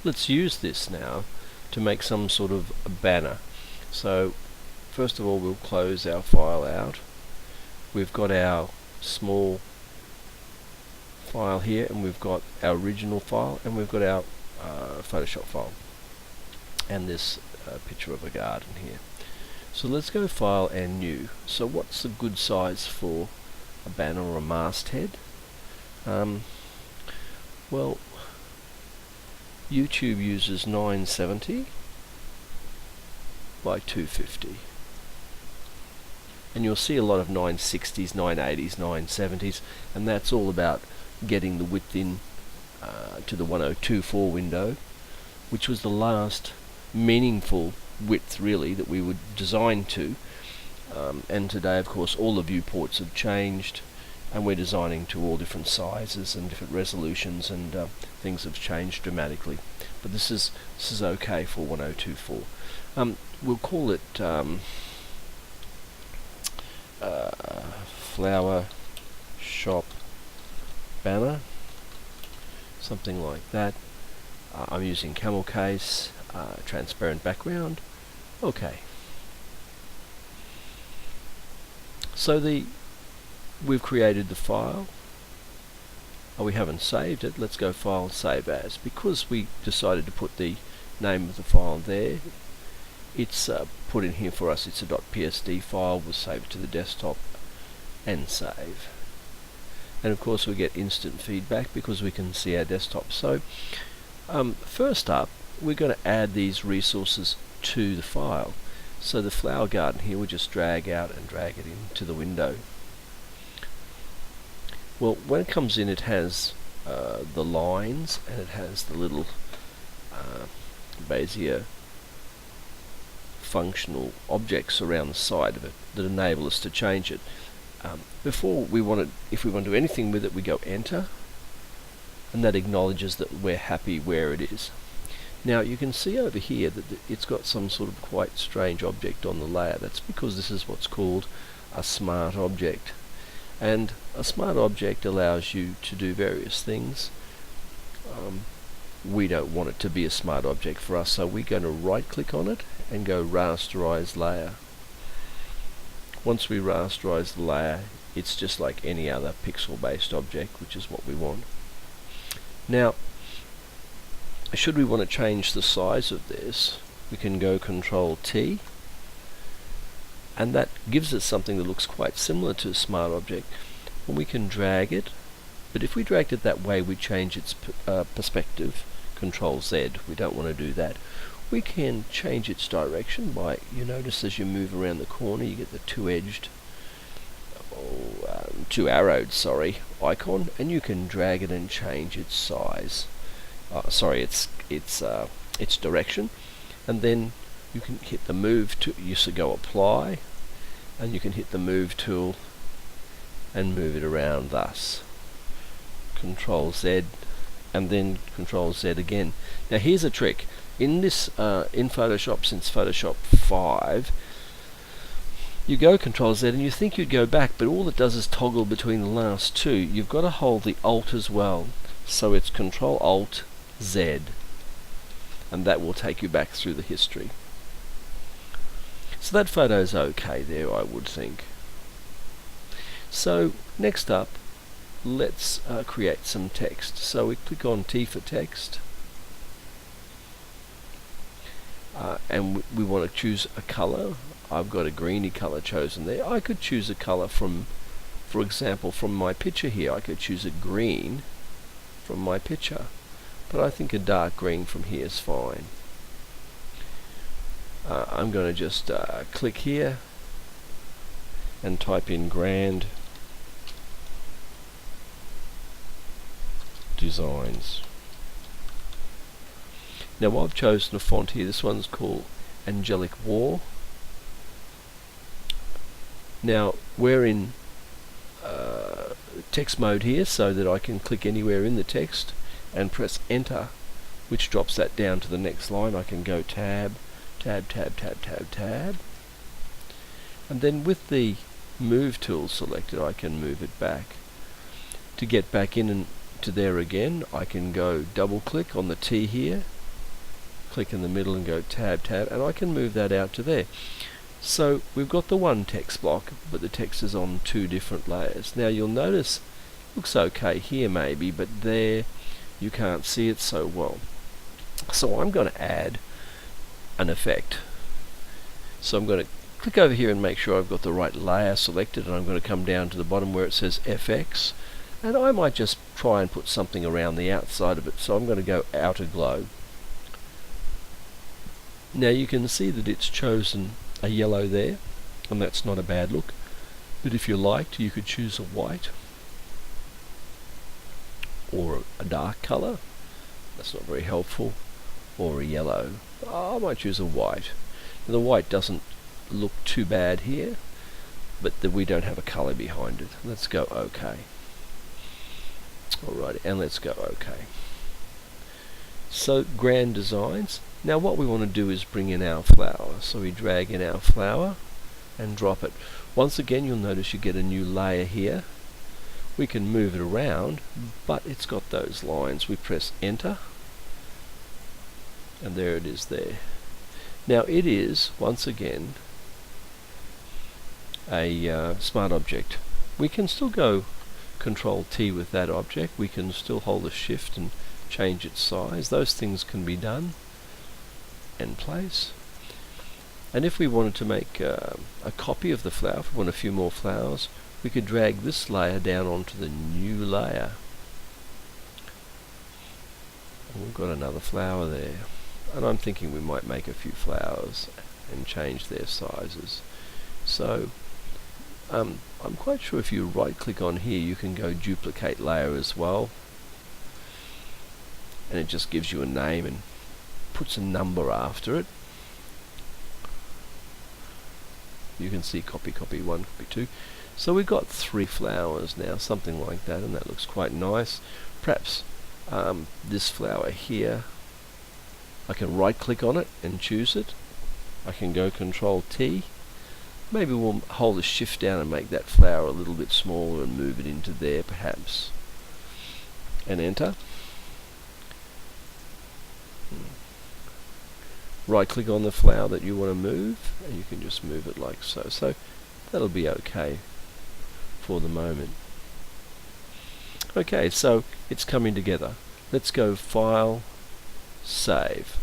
let's use this now to make some sort of a banner. So first of all, we'll close our file out. We've got our small file here, and we've got our original file, and we've got our Photoshop file, and this picture of a garden here. So let's go File and New. So what's the good size for a banner or a masthead? Well, YouTube uses 970 by 250. And you'll see a lot of 960s, 980s, 970s, and that's all about getting the width in to the 1024 window, which was the last meaningful width really that we would design to. And today, of course, all the viewports have changed, and we're designing to all different sizes and different resolutions, and things have changed dramatically. But this is okay for 1024. We'll call it flower shop banner, something like that. I'm using camel case, transparent background. Okay. So we've created the file. We haven't saved it. Let's go File, Save As. Because we decided to put the name of the file there, it's put in here for us. It's a .psd file. We'll save it to the desktop and save. And of course we get instant feedback because we can see our desktop. So first up, we're going to add these resources to the file. So the flower garden here, we'll just drag out and drag it into the window. Well, when it comes in, it has the lines, and it has the little Bezier functional objects around the side of it that enable us to change it. If we want to do anything with it, we go Enter, and that acknowledges that we're happy where it is. Now you can see over here that it's got some sort of quite strange object on the layer. That's because this is what's called a smart object. And a smart object allows you to do various things. We don't want it to be a smart object for us, so we're going to right click on it and go Rasterize Layer. Once we rasterize the layer, it's just like any other pixel based object, which is what we want. Now, should we want to change the size of this, we can go Control T, and that gives us something that looks quite similar to a smart object. And we can drag it, but if we dragged it that way, we change its perspective. Control Z. We don't want to do that. We can change its direction by, you notice as you move around the corner, you get the two-edged, two-arrowed, icon, and you can drag it and change its size. Its direction, and then you can hit the move tool. You should go Apply, and you can hit the move tool and move it around thus. Control Z, and then Control Z again. Now here's a trick. In this in Photoshop, since Photoshop 5, you go Control Z and you think you'd go back, but all it does is toggle between the last two. You've got to hold the Alt as well, so it's Control Alt Z, and that will take you back through the history. So that photo's okay there, I would think. So next up, let's create some text. So we click on T for text, and we want to choose a color. I've got a greeny color chosen there. I could choose a color from, for example, from my picture here. I could choose a green from my picture, but I think a dark green from here is fine. I'm going to just click here and type in Grand Designs. Now I've chosen a font here. This one's called Angelic War. Now we're in text mode here, so that I can click anywhere in the text and press Enter, which drops that down to the next line. I can go Tab, Tab, Tab, Tab, Tab, Tab, and then with the Move tool selected, I can move it back. To get back in and to there again, I can go double click on the T here click in the middle and go tab, tab, and I can move that out to there. So we've got the one text block, but the text is on two different layers. Now you'll notice it looks okay here maybe, but there you can't see it so well. So I'm going to add an effect. So I'm going to click over here and make sure I've got the right layer selected, and I'm going to come down to the bottom where it says FX, and I might just try and put something around the outside of it. So I'm going to go outer glow. Now you can see that it's chosen a yellow there, and that's not a bad look, but if you liked you could choose a white or a dark color. That's not very helpful. Or a yellow. I might choose a white. Now, the white doesn't look too bad here, but we don't have a color behind it. Let's go OK. Alright, and let's go OK. So grand designs. Now what we want to do is bring in our flower. So we drag in our flower and drop it. Once again you'll notice you get a new layer here. We can move it around, but it's got those lines. We press enter, and there it is there. Now it is, once again, a smart object. We can still go Control T with that object. We can still hold the shift and change its size. Those things can be done and place. And if we wanted to make a copy of the flower, if we want a few more flowers, we could drag this layer down onto the new layer. And we've got another flower there. And I'm thinking we might make a few flowers and change their sizes. So I'm quite sure if you right click on here you can go duplicate layer as well, and it just gives you a name and puts a number after it. You can see copy, copy 1, copy 2. So we've got 3 flowers now, something like that, and that looks quite nice. Perhaps this flower here, I can right click on it and choose it. I can go Control T. Maybe we'll hold the shift down and make that flower a little bit smaller and move it into there perhaps. And enter. Right click on the flower that you want to move and you can just move it like so. So that'll be okay for the moment. Okay, so it's coming together. Let's go File, Save.